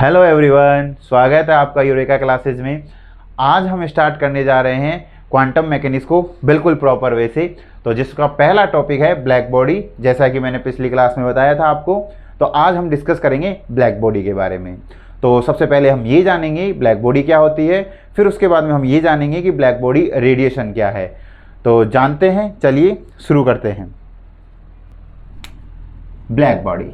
Hello everyone, स्वागत है आपका यूरेका क्लासेज में। आज हम स्टार्ट करने जा रहे हैं क्वांटम मैकेनिक्स को बिल्कुल प्रॉपर वे से। तो जिसका पहला टॉपिक है ब्लैक बॉडी, जैसा कि मैंने पिछली क्लास में बताया था आपको। तो आज हम डिस्कस करेंगे ब्लैक बॉडी के बारे में। तो सबसे पहले हम ये जानेंगे ब्लैक बॉडी क्या होती है, फिर उसके बाद में हम ये जानेंगे कि ब्लैक बॉडी रेडिएशन क्या है। तो जानते हैं, चलिए शुरू करते हैं। ब्लैक बॉडी,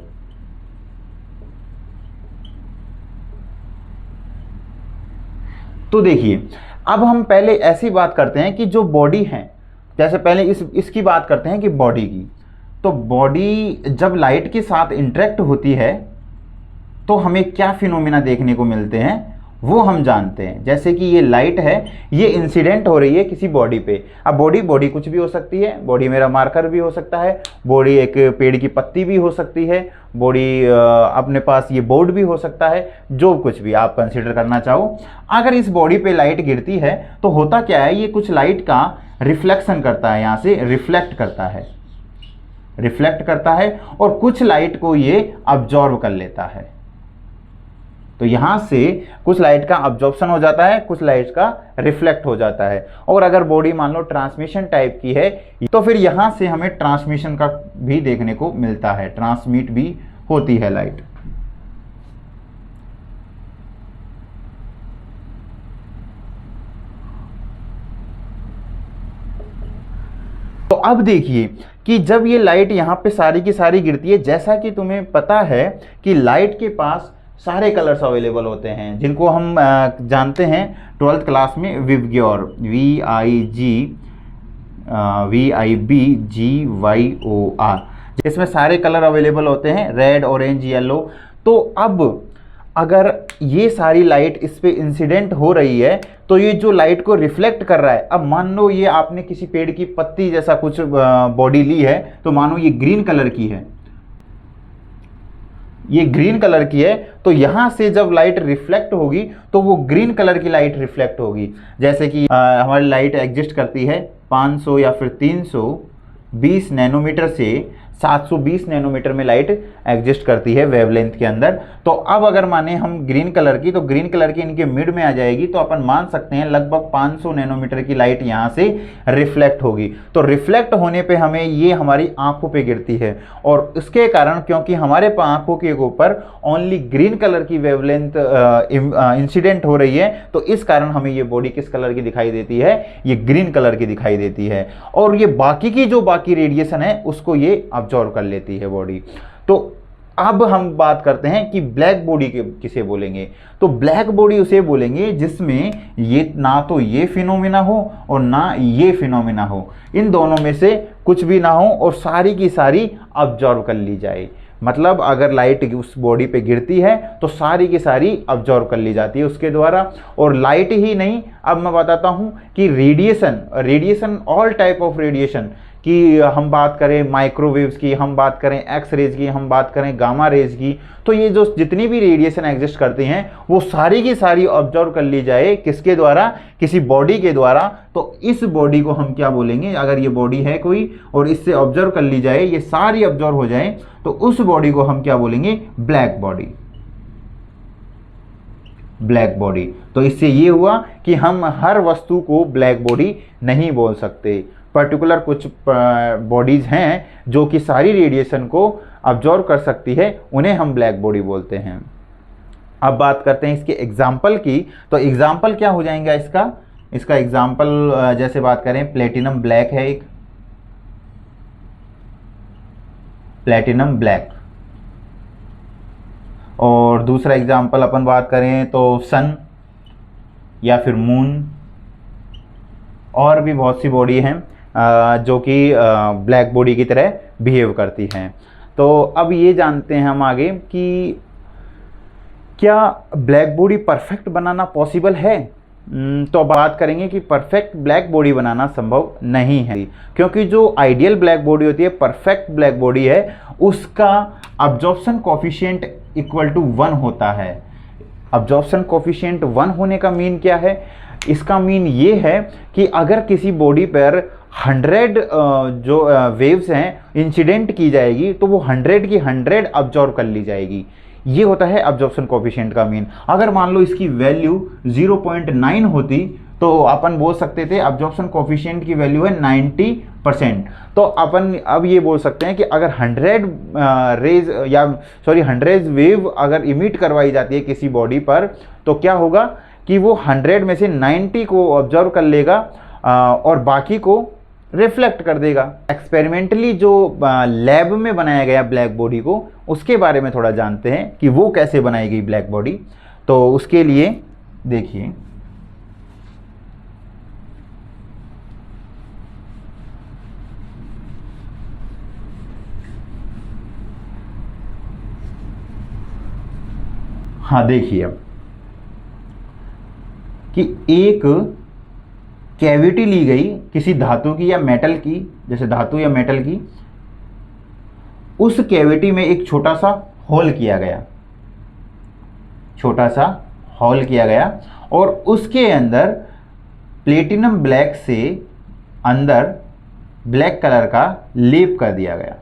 तो देखिए अब हम पहले ऐसी बात करते हैं कि जो बॉडी है, जैसे पहले इसकी बात करते हैं कि बॉडी की। तो बॉडी जब लाइट के साथ इंटरेक्ट होती है तो हमें क्या फिनोमेना देखने को मिलते हैं वो हम जानते हैं। जैसे कि ये लाइट है, ये इंसिडेंट हो रही है किसी बॉडी पे। अब बॉडी कुछ भी हो सकती है। बॉडी मेरा मार्कर भी हो सकता है, बॉडी एक पेड़ की पत्ती भी हो सकती है, बॉडी अपने पास ये बोर्ड भी हो सकता है, जो कुछ भी आप कंसिडर करना चाहो। अगर इस बॉडी पे लाइट गिरती है तो होता क्या है, ये कुछ लाइट का रिफ्लेक्शन करता है, यहाँ से रिफ्लेक्ट करता है और कुछ लाइट को ये अब्जॉर्ब कर लेता है। तो यहां से कुछ लाइट का अब्जॉर्प्शन हो जाता है, कुछ लाइट का रिफ्लेक्ट हो जाता है। और अगर बॉडी मान लो ट्रांसमिशन टाइप की है तो फिर यहां से हमें ट्रांसमिशन का भी देखने को मिलता है, ट्रांसमिट भी होती है लाइट। तो अब देखिए कि जब ये लाइट यहां पे सारी की सारी गिरती है, जैसा कि तुम्हें पता है कि लाइट के पास सारे कलर्स अवेलेबल होते हैं, जिनको हम जानते हैं 12th क्लास में विबग्योर, VIBGYOR, जिसमें सारे कलर अवेलेबल होते हैं, रेड, ऑरेंज, येलो। तो अब अगर ये सारी लाइट इस पे इंसिडेंट हो रही है तो ये जो लाइट को रिफ्लेक्ट कर रहा है, अब मान लो ये आपने किसी पेड़ की पत्ती जैसा कुछ बॉडी ली है, तो मानो ये ग्रीन कलर की है, ये ग्रीन कलर की है, तो यहां से जब लाइट रिफ्लेक्ट होगी तो वो ग्रीन कलर की लाइट रिफ्लेक्ट होगी। जैसे कि हमारी लाइट एग्जिस्ट करती है 500 या फिर 320 नैनोमीटर से 720 नैनोमीटर में लाइट एग्जिस्ट करती है वेवलेंथ के अंदर। तो अब अगर माने हम ग्रीन कलर की, तो ग्रीन कलर की इनके मिड में आ जाएगी, तो अपन मान सकते हैं लगभग 500 नैनोमीटर की लाइट यहाँ से रिफ्लेक्ट होगी। तो रिफ्लेक्ट होने पे हमें ये हमारी आंखों पे गिरती है, और इसके कारण क्योंकि हमारे आंखों के ऊपर ओनली ग्रीन कलर की वेवलेंथ इंसिडेंट हो रही है, तो इस कारण हमें ये बॉडी किस कलर की दिखाई देती है, ये ग्रीन कलर की दिखाई देती है। और ये बाकी की जो बाकी रेडिएशन है उसको ये अब्जॉर्ब कर लेती है बॉडी। तो अब हम बात करते हैं कि ब्लैक बॉडी किसे बोलेंगे। तो ब्लैक बॉडी उसे बोलेंगे जिसमें ये ना तो ये फिनोमिना हो और ना ये फिनोमिना हो, इन दोनों में से कुछ भी ना हो और सारी की सारी अब्जॉर्ब कर ली जाए। मतलब अगर लाइट उस बॉडी पे गिरती है तो सारी की सारी अब्जॉर्ब कर ली जाती है उसके द्वारा। और लाइट ही नहीं, अब मैं बताता हूं कि radiation all type of radiation कि हम बात करें माइक्रोवेव्स की, हम बात करें एक्स रेज की, हम बात करें गामा रेज की, तो ये जो जितनी भी रेडिएशन एग्जिस्ट करती हैं वो सारी की सारी ऑब्जर्व कर ली जाए, किसके द्वारा, किसी बॉडी के द्वारा। तो इस बॉडी को हम क्या बोलेंगे, अगर ये बॉडी है कोई और इससे ऑब्जर्व कर ली जाए, ये सारी ऑब्जर्व हो जाए, तो उस बॉडी को हम क्या बोलेंगे, ब्लैक बॉडी। Black body. तो इससे ये हुआ कि हम हर वस्तु को ब्लैक बॉडी नहीं बोल सकते। पर्टिकुलर कुछ बॉडीज हैं जो कि सारी रेडिएशन को अब्जॉर्ब कर सकती है, उन्हें हम ब्लैक बॉडी बोलते हैं। अब बात करते हैं इसके एग्जाम्पल की। तो एग्जाम्पल क्या हो जाएगा इसका एग्जाम्पल जैसे बात करें, प्लेटिनम ब्लैक है एक, प्लेटिनम ब्लैक। और दूसरा एग्जाम्पल अपन बात करें तो सन या फिर मून, और भी बहुत सी बॉडी हैं जो कि ब्लैक बॉडी की तरह बिहेव करती हैं। तो अब ये जानते हैं हम आगे कि क्या ब्लैक बॉडी परफेक्ट बनाना पॉसिबल है। तो बात करेंगे कि परफेक्ट ब्लैक बॉडी बनाना संभव नहीं है, क्योंकि जो आइडियल ब्लैक बॉडी होती है, परफेक्ट ब्लैक बॉडी है, उसका अब्जॉर्प्शन कोफिशिएंट इक्वल टू 1 होता है। अब्जॉर्प्शन कोफिशिएंट 1 होने का मीन क्या है, इसका मीन ये है कि अगर किसी बॉडी पर 100 जो वेव्स हैं इंसिडेंट की जाएगी, तो वो 100 की 100 अब्जॉर्ब कर ली जाएगी। ये होता है अब्जॉर्प्शन कोफिशिएंट का मीन। अगर मान लो इसकी वैल्यू 0.9 होती तो अपन बोल सकते थे अब्जॉर्प्शन कोफिशिएंट की वैल्यू है 90%। तो अपन अब ये बोल सकते हैं कि अगर 100 वेव अगर इमिट करवाई जाती है किसी बॉडी पर, तो क्या होगा कि वो 100 में से 90 को ऑब्जर्व कर लेगा और बाकी को रिफ्लेक्ट कर देगा। एक्सपेरिमेंटली जो लैब में बनाया गया ब्लैक बॉडी को, उसके बारे में थोड़ा जानते हैं कि वो कैसे बनाई गई ब्लैक बॉडी। तो उसके लिए देखिए, हाँ देखिए अब कि एक कैविटी ली गई किसी धातु की या मेटल की, जैसे धातु या मेटल की, उस कैविटी में एक छोटा सा होल किया गया, छोटा सा होल किया गया और उसके अंदर प्लेटिनम ब्लैक से अंदर ब्लैक कलर का लेप कर दिया गया।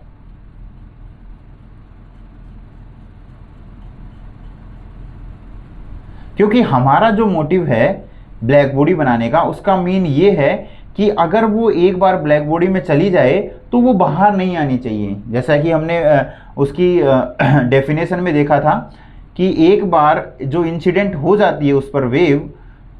क्योंकि हमारा जो मोटिव है ब्लैक बॉडी बनाने का, उसका मीन ये है कि अगर वो एक बार ब्लैक बॉडी में चली जाए तो वो बाहर नहीं आनी चाहिए। जैसा कि हमने उसकी डेफिनेशन में देखा था कि एक बार जो इंसिडेंट हो जाती है उस पर वेव,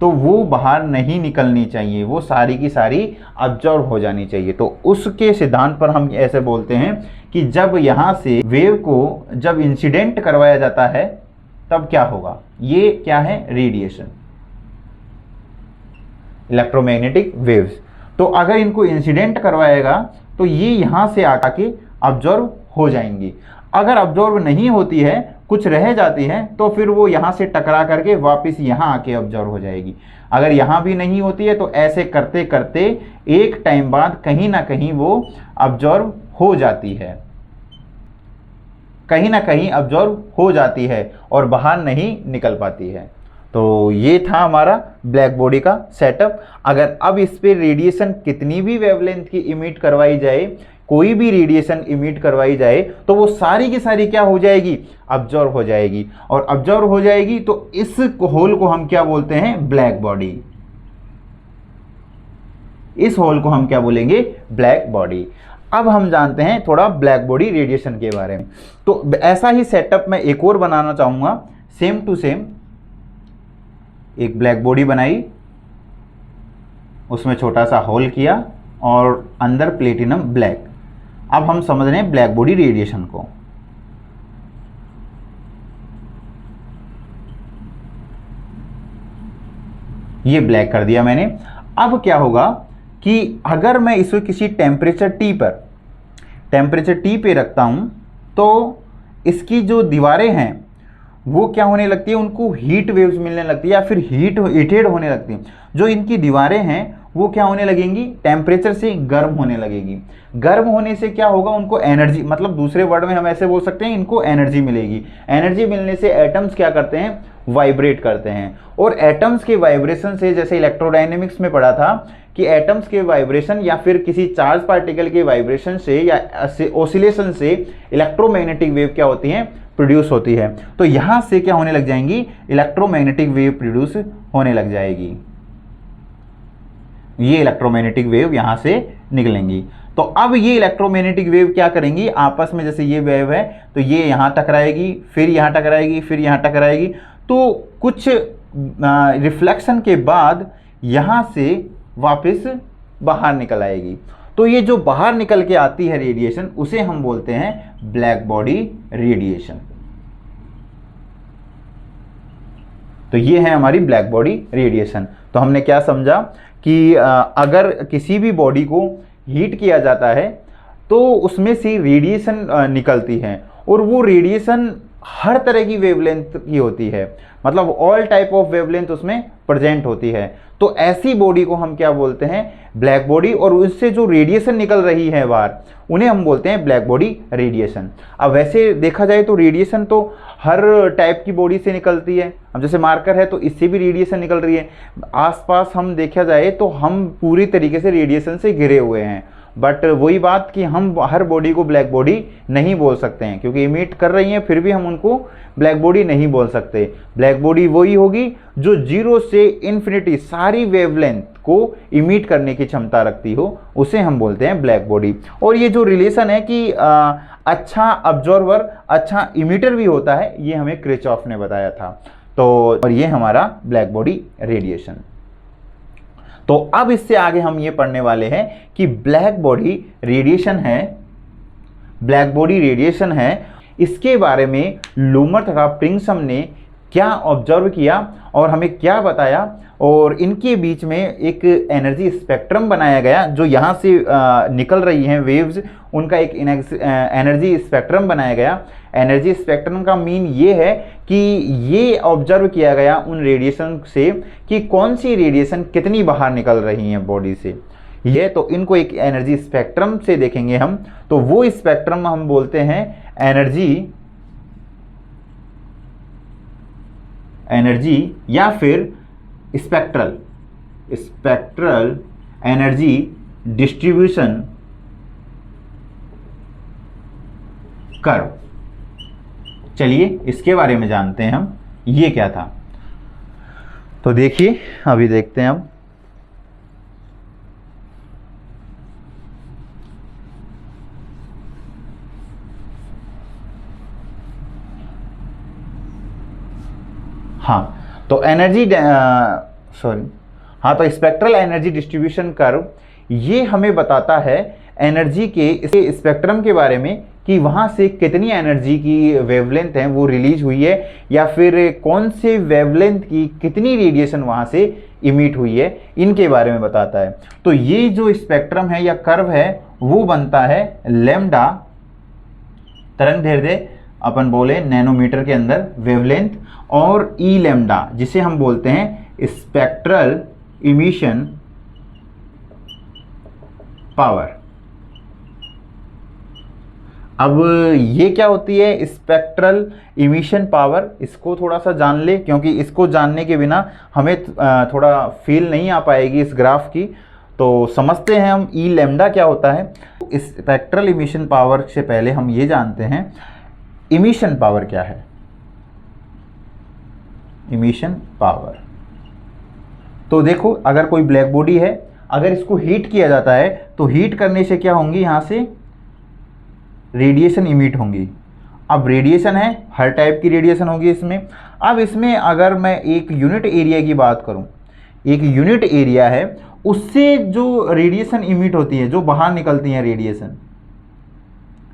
तो वो बाहर नहीं निकलनी चाहिए, वो सारी की सारी अब्जॉर्ब हो जानी चाहिए। तो उसके सिद्धांत पर हम ऐसे बोलते हैं कि जब यहाँ से वेव को जब इंसिडेंट करवाया जाता है तब क्या होगा, ये क्या है, रेडिएशन, इलेक्ट्रोमैग्नेटिक वेव्स। तो अगर इनको इंसिडेंट करवाएगा तो ये यहाँ से आके अब्जॉर्ब हो जाएंगी। अगर अब्जॉर्ब नहीं होती है, कुछ रह जाती है, तो फिर वो यहाँ से टकरा करके वापस यहाँ आके अब्जॉर्ब हो जाएगी। अगर यहाँ भी नहीं होती है तो ऐसे करते करते एक टाइम बाद कहीं ना कहीं वो अब्जॉर्ब हो जाती है, कहीं ना कहीं अब्जॉर्ब हो जाती है और बाहर नहीं निकल पाती है। तो ये था हमारा ब्लैक बॉडी का सेटअप। अगर अब इस पे रेडिएशन कितनी भी वेवलेंथ की इमिट करवाई जाए, कोई भी रेडिएशन इमिट करवाई जाए, तो वो सारी की सारी क्या हो जाएगी, अब्जॉर्ब हो जाएगी। और अब्जॉर्ब हो जाएगी तो इस होल को हम क्या बोलते हैं, ब्लैक बॉडी। इस होल को हम क्या बोलेंगे, ब्लैक बॉडी। अब हम जानते हैं थोड़ा ब्लैक बॉडी रेडिएशन के बारे में। तो ऐसा ही सेटअप मैं एक और बनाना चाहूंगा, सेम टू सेम। एक ब्लैक बॉडी बनाई, उसमें छोटा सा होल किया और अंदर प्लेटिनम ब्लैक। अब हम समझ रहे हैं ब्लैक बॉडी रेडिएशन को। ये ब्लैक कर दिया मैंने। अब क्या होगा कि अगर मैं इसे किसी टेम्परेचर टी पे रखता हूं, तो इसकी जो दीवारें हैं वो क्या होने लगती है, उनको हीट वेव्स मिलने लगती है या फिर हीटेड होने लगती है। जो इनकी दीवारें हैं वो क्या होने लगेंगी, टेम्परेचर से गर्म होने लगेगी। गर्म होने से क्या होगा, उनको एनर्जी, मतलब दूसरे वर्ड में हम ऐसे बोल सकते हैं, इनको एनर्जी मिलेगी। एनर्जी मिलने से एटम्स क्या करते हैं, वाइब्रेट करते हैं। और एटम्स के वाइब्रेशन से, जैसे इलेक्ट्रोडायनेमिक्स में पढ़ा था कि एटम्स के वाइब्रेशन या फिर किसी चार्ज पार्टिकल के वाइब्रेशन से या ऑसिलेशन से इलेक्ट्रोमैग्नेटिक वेव क्या होती हैं, प्रोड्यूस होती है। तो यहां से क्या होने लग जाएंगी, इलेक्ट्रोमैग्नेटिक वेव प्रोड्यूस होने लग जाएगी। ये इलेक्ट्रोमैग्नेटिक वेव यहां से निकलेंगी। तो अब ये इलेक्ट्रोमैग्नेटिक वेव क्या करेंगी, आपस में, जैसे ये वेव है तो ये यहां टकराएगी, फिर यहां टकराएगी, फिर यहां टकराएगी। तो कुछ रिफ्लेक्शन के बाद यहां से वापस बाहर निकल आएगी। तो ये जो बाहर निकल के आती है रेडिएशन, उसे हम बोलते हैं ब्लैक बॉडी रेडिएशन। तो ये है हमारी ब्लैक बॉडी रेडिएशन। तो हमने क्या समझा कि अगर किसी भी बॉडी को हीट किया जाता है तो उसमें से रेडिएशन निकलती है, और वो रेडिएशन हर तरह की वेवलेंथ की होती है, मतलब ऑल टाइप ऑफ वेवलेंथ उसमें प्रेजेंट होती है। तो ऐसी बॉडी को हम क्या बोलते हैं, ब्लैक बॉडी। और उससे जो रेडिएशन निकल रही है बाहर, उन्हें हम बोलते हैं ब्लैक बॉडी रेडिएशन। अब वैसे देखा जाए तो रेडिएशन तो हर टाइप की बॉडी से निकलती है। अब जैसे मार्कर है तो इससे भी रेडिएशन निकल रही है। आसपास हम देखा जाए तो हम पूरी तरीके से रेडिएशन से घिरे हुए हैं। बट वही बात कि हम हर बॉडी को ब्लैक बॉडी नहीं बोल सकते हैं, क्योंकि इमिट कर रही हैं फिर भी हम उनको ब्लैक बॉडी नहीं बोल सकते। ब्लैक बॉडी वही होगी जो 0 से इन्फिनिटी सारी वेवलेंथ को इमिट करने की क्षमता रखती हो, उसे हम बोलते हैं ब्लैक बॉडी। और ये जो रिलेशन है कि अच्छा ऑब्जर्वर अच्छा इमिटर भी होता है, ये हमें किरचॉफ ने बताया था। तो और ये हमारा ब्लैक बॉडी रेडिएशन। तो अब इससे आगे हम ये पढ़ने वाले हैं कि ब्लैक बॉडी रेडिएशन है, ब्लैक बॉडी रेडिएशन है, इसके बारे में लूमर तथा प्रिंगसम ने क्या ऑब्जर्व किया और हमें क्या बताया, और इनके बीच में एक एनर्जी स्पेक्ट्रम बनाया गया जो यहाँ से निकल रही हैं वेव्स, उनका एक एनर्जी स्पेक्ट्रम बनाया गया। एनर्जी स्पेक्ट्रम का मीन ये है कि ये ऑब्जर्व किया गया उन रेडिएशन से कि कौन सी रेडिएशन कितनी बाहर निकल रही हैं बॉडी से, ये तो इनको एक एनर्जी स्पेक्ट्रम से देखेंगे हम। तो वो स्पेक्ट्रम हम बोलते हैं एनर्जी या फिर स्पेक्ट्रल एनर्जी डिस्ट्रीब्यूशन कर्व। चलिए इसके बारे में जानते हैं हम, ये क्या था। तो देखिए अभी देखते हैं हम। हाँ तो तो स्पेक्ट्रल एनर्जी डिस्ट्रीब्यूशन कर्व ये हमें बताता है एनर्जी के इसके स्पेक्ट्रम के बारे में कि वहाँ से कितनी एनर्जी की वेवलेंथ है वो रिलीज हुई है, या फिर कौन से वेवलेंथ की कितनी रेडिएशन वहाँ से इमिट हुई है, इनके बारे में बताता है। तो ये जो स्पेक्ट्रम है या कर्व है वो बनता है लैम्डा तरंगदैर्घ्य अपन बोले नैनोमीटर के अंदर वेवलेंथ, और ई लैम्डा जिसे हम बोलते हैं स्पेक्ट्रल इमिशन पावर। अब ये क्या होती है स्पेक्ट्रल इमिशन पावर, इसको थोड़ा सा जान ले, क्योंकि इसको जानने के बिना हमें थोड़ा फील नहीं आ पाएगी इस ग्राफ की। तो समझते हैं हम ई लैम्डा क्या होता है। स्पेक्ट्रल इमिशन पावर से पहले हम ये जानते हैं इमिशन पावर क्या है। इमिशन पावर तो देखो, अगर कोई ब्लैक बॉडी है, अगर इसको हीट किया जाता है तो हीट करने से क्या होंगी, यहाँ से रेडिएशन इमिट होंगी। अब रेडिएशन है, हर टाइप की रेडिएशन होगी इसमें। अब इसमें अगर मैं एक यूनिट एरिया की बात करूं, एक यूनिट एरिया है उससे जो रेडिएशन इमिट होती है, जो बाहर निकलती है रेडिएशन,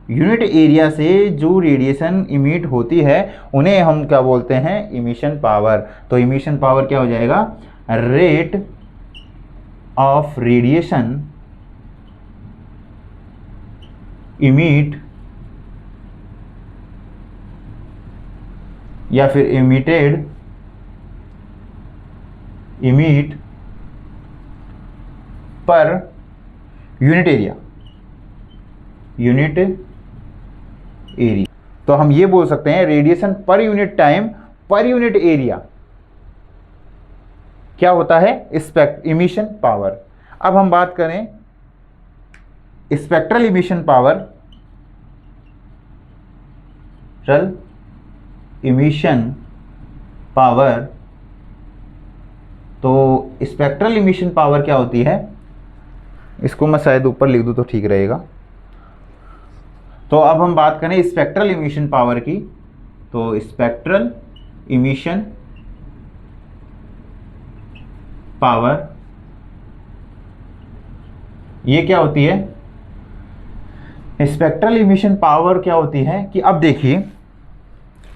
यूनिट एरिया से जो रेडिएशन इमिट होती है उन्हें हम क्या बोलते हैं इमिशन पावर। तो इमिशन पावर क्या हो जाएगा, रेट ऑफ रेडिएशन इमिट या फिर इमिट पर यूनिट एरिया। तो हम ये बोल सकते हैं radiation per unit time per unit area क्या होता है इमिशन पावर। अब हम बात करें स्पेक्ट्रल इमिशन पावर, तो स्पेक्ट्रल इमिशन पावर क्या होती है, इसको मैं शायद ऊपर लिख दूं तो ठीक रहेगा। तो अब हम बात करें स्पेक्ट्रल इमिशन पावर की। तो स्पेक्ट्रल इमिशन पावर ये क्या होती है, स्पेक्ट्रल इमिशन पावर क्या होती है कि अब देखिए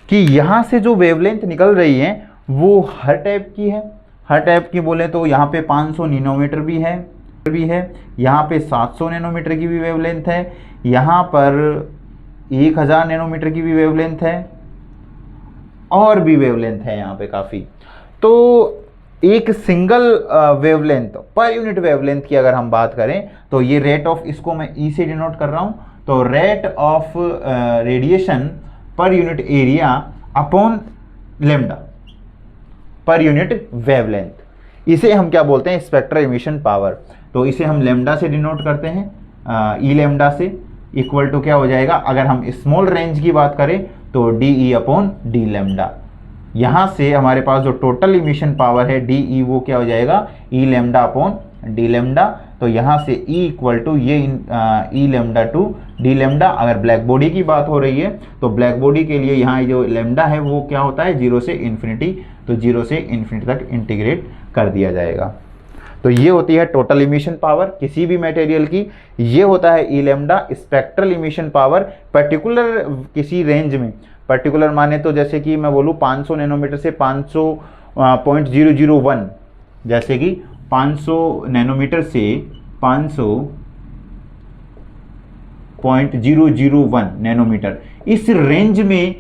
कि यहाँ से जो वेवलेंथ निकल रही है वो हर टाइप की है। हर टाइप की बोले तो यहाँ पे 500 नैनोमीटर भी है, यहाँ पे 700 नैनोमीटर की भी वेवलेंथ है, यहाँ पर 1000 नैनोमीटर की भी वेवलेंथ है, और भी वेवलेंथ है यहाँ पे काफ़ी। तो एक single wavelength per unit wavelength की अगर हम बात करें तो ये रेट ऑफ, इसको मैं ई से डिनोट कर रहा हूँ, तो rate of radiation per unit area upon lambda per unit wavelength, इसे हम क्या बोलते हैं स्पेक्ट्रल इमिशन पावर। तो इसे हम लैम्डा से डिनोट करते हैं, ई लेमडा से, इक्वल टू क्या हो जाएगा, अगर हम स्मॉल रेंज की बात करें तो D E upon D lambda. यहाँ से हमारे पास जो टोटल इमिशन पावर है डी ई, वो क्या हो जाएगा, ई लेमडा अपॉन डी लेमडा। तो यहाँ से ई इक्वल टू ये ई लेमडा टू डी लेमडा। अगर ब्लैक बॉडी की बात हो रही है तो ब्लैक बॉडी के लिए यहाँ जो लेमडा है वो क्या होता है, 0 से इन्फिनिटी, तो 0 से इन्फिनिटी तक इंटीग्रेट कर दिया जाएगा। तो ये होती है टोटल इमिशन पावर किसी भी मटेरियल की। ये होता है E lambda spectral emission power particular किसी रेंज में। पर्टिकुलर माने तो जैसे कि मैं बोलूँ 500 नैनोमीटर से 500.001, जैसे कि 500 नैनोमीटर से 500.001 नैनोमीटर, इस रेंज में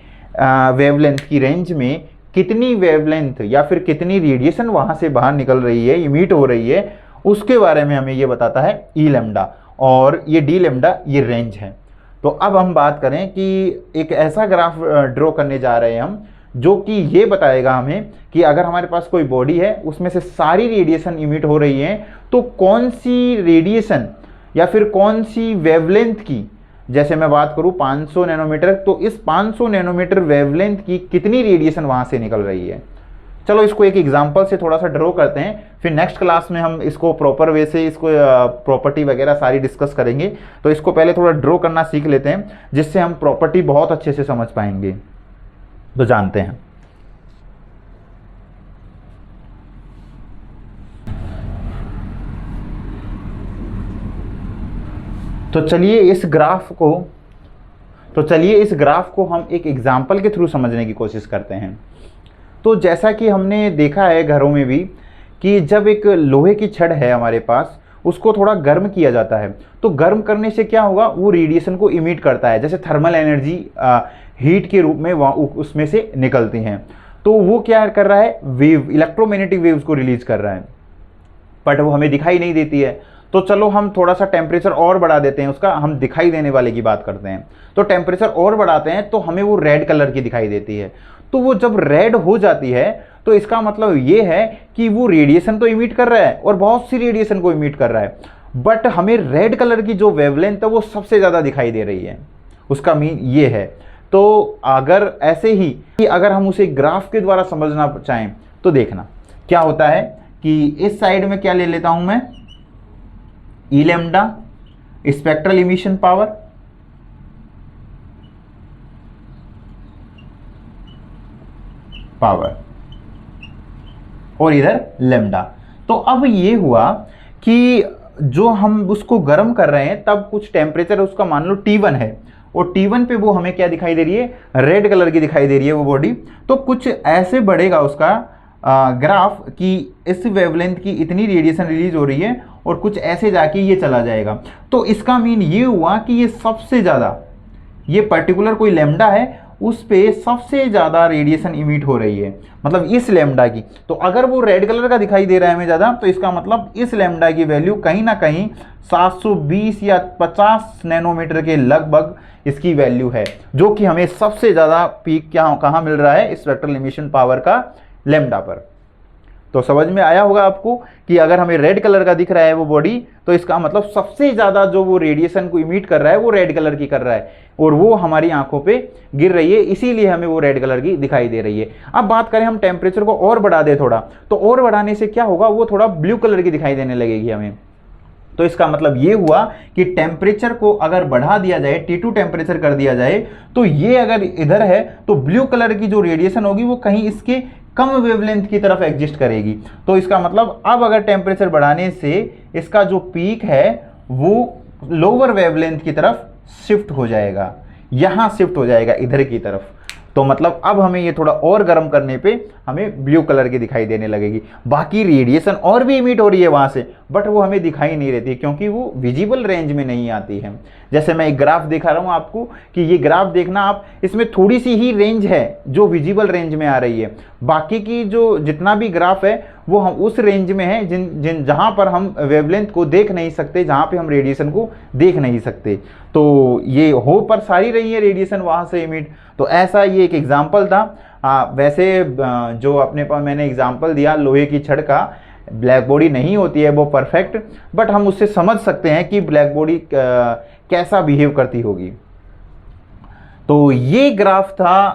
वेवलेंथ की रेंज में कितनी वेवलेंथ या फिर कितनी रेडिएशन वहाँ से बाहर निकल रही है, इमिट हो रही है, उसके बारे में हमें ये बताता है ई लेमडा। और ये डी लेमडा ये रेंज है। तो अब हम बात करें कि एक ऐसा ग्राफ ड्रॉ करने जा रहे हैं हम, जो कि ये बताएगा हमें कि अगर हमारे पास कोई बॉडी है उसमें से सारी रेडिएशन इमिट हो रही है, तो कौन सी रेडिएशन या फिर कौन सी वेवलेंथ की, जैसे मैं बात करूं 500 नैनोमीटर, तो इस 500 नैनोमीटर वेवलेंथ की कितनी रेडिएशन वहां से निकल रही है। चलो इसको एक एग्जांपल से थोड़ा सा ड्रॉ करते हैं, फिर नेक्स्ट क्लास में हम इसको प्रॉपर वे से इसको प्रॉपर्टी वगैरह सारी डिस्कस करेंगे। तो इसको पहले थोड़ा ड्रॉ करना सीख लेते हैं, जिससे हम प्रॉपर्टी बहुत अच्छे से समझ पाएंगे। तो जानते हैं, तो चलिए इस ग्राफ को हम एक एग्जाम्पल के थ्रू समझने की कोशिश करते हैं। तो जैसा कि हमने देखा है घरों में भी कि जब एक लोहे की छड़ है हमारे पास, उसको थोड़ा गर्म किया जाता है, तो गर्म करने से क्या होगा, वो रेडिएशन को इमिट करता है, जैसे थर्मल एनर्जी हीट के रूप में उसमें से निकलती हैं। तो वो क्या कर रहा है, वेव, इलेक्ट्रोमैग्नेटिक वेव्स को रिलीज कर रहा है, बट वो हमें दिखाई नहीं देती है। तो चलो हम थोड़ा सा टेम्परेचर और बढ़ा देते हैं उसका, हम दिखाई देने वाले की बात करते हैं। तो टेम्परेचर और बढ़ाते हैं तो हमें वो रेड कलर की दिखाई देती है। तो वो जब रेड हो जाती है तो इसका मतलब ये है कि वो रेडिएशन तो इमिट कर रहा है और बहुत सी रेडिएशन को इमिट कर रहा है, बट हमें रेड कलर की जो वेवलेंथ है वो सबसे ज़्यादा दिखाई दे रही है। उसका मीन ये है। तो अगर ऐसे ही कि अगर हम उसे ग्राफ के द्वारा समझना चाहें तो देखना क्या होता है कि इस साइड में क्या ले लेता हूं मैं, ई लेमडा स्पेक्ट्रल इमिशन पावर, और इधर लेमडा। तो अब ये हुआ कि जो हम उसको गर्म कर रहे हैं तब कुछ टेम्परेचर उसका मान लो T1 है, और T1 पे वो हमें क्या दिखाई दे रही है, रेड कलर की दिखाई दे रही है वो बॉडी। तो कुछ ऐसे बढ़ेगा उसका ग्राफ कि इस वेवलेंथ की इतनी रेडिएशन रिलीज हो रही है, और कुछ ऐसे जाके ये चला जाएगा। तो इसका मीन ये हुआ कि ये सबसे ज़्यादा, ये पर्टिकुलर कोई लेमडा है उस पे सबसे ज़्यादा रेडिएशन इमिट हो रही है, मतलब इस लेमडा की। तो अगर वो रेड कलर का दिखाई दे रहा है हमें ज़्यादा, तो इसका मतलब इस लेमडा की वैल्यू कहीं ना कहीं 720 या 50 नैनोमीटर के लगभग इसकी वैल्यू है, जो कि हमें सबसे ज़्यादा पीक कहाँ मिल रहा है, स्पेक्ट्रल इमिशन पावर का लेमडा पर। तो समझ में आया होगा आपको कि अगर हमें रेड कलर का दिख रहा है वो बॉडी, तो इसका मतलब सबसे ज़्यादा जो वो रेडिएशन को इमिट कर रहा है वो रेड कलर की कर रहा है, और वो हमारी आंखों पे गिर रही है, इसीलिए हमें वो रेड कलर की दिखाई दे रही है। अब बात करें हम टेम्परेचर को और बढ़ा दें थोड़ा, तो और बढ़ाने से क्या होगा, वो थोड़ा ब्लू कलर की दिखाई देने लगेगी हमें। तो इसका मतलब ये हुआ कि टेम्परेचर को अगर बढ़ा दिया जाए, T2 टेम्परेचर कर दिया जाए, तो ये अगर इधर है तो ब्लू कलर की जो रेडिएशन होगी वो कहीं इसके कम वेवलेंथ की तरफ एग्जिस्ट करेगी। तो इसका मतलब अब अगर टेम्परेचर बढ़ाने से इसका जो पीक है वो लोअर वेवलेंथ की तरफ शिफ्ट हो जाएगा, यहाँ शिफ्ट हो जाएगा इधर की तरफ। तो मतलब अब हमें ये थोड़ा और गर्म करने पे हमें ब्लू कलर की दिखाई देने लगेगी। बाकी रेडिएशन और भी इमिट हो रही है वहाँ से, बट वो हमें दिखाई नहीं रहती क्योंकि वो विजिबल रेंज में नहीं आती है। जैसे मैं एक ग्राफ दिखा रहा हूँ आपको कि ये ग्राफ देखना आप, इसमें थोड़ी सी ही रेंज है जो विजिबल रेंज में आ रही है, बाकी की जो जितना भी ग्राफ है वो हम उस रेंज में है जहाँ पर हम वेवलेंथ को देख नहीं सकते, जहाँ पे हम रेडिएशन को देख नहीं सकते। तो ये हो पर सारी रही है रेडिएशन वहाँ से इमिट। तो ऐसा ये एक एग्जाम्पल था। वैसे जो अपने पास मैंने एग्जाम्पल दिया लोहे की छड़ का, ब्लैक बॉडी नहीं होती है वो परफेक्ट, बट हम उससे समझ सकते हैं कि ब्लैक बॉडी कैसा बिहेव करती होगी। तो ये ग्राफ था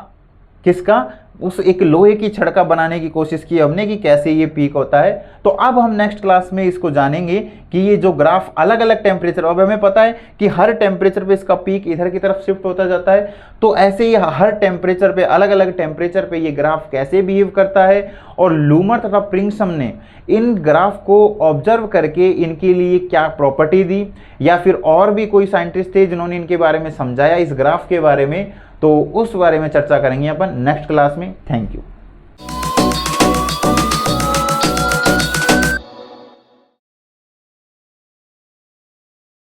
किसका, उस एक लोहे की छड़ का बनाने की कोशिश की हमने कि कैसे ये पीक होता है। तो अब हम नेक्स्ट क्लास में इसको जानेंगे कि ये जो ग्राफ अलग अलग टेम्परेचर, अब हमें पता है कि हर टेम्परेचर पे इसका पीक इधर की तरफ शिफ्ट होता जाता है, तो ऐसे ही हर टेम्परेचर पे, अलग अलग टेम्परेचर पे ये ग्राफ कैसे बिहेव करता है, और लूमर तथा प्रिंगसम ने इन ग्राफ को ऑब्जर्व करके इनके लिए क्या प्रॉपर्टी दी, या फिर और भी कोई साइंटिस्ट थे जिन्होंने इनके बारे में समझाया इस ग्राफ के बारे में, तो उस बारे में चर्चा करेंगे अपन नेक्स्ट क्लास में। Thank you.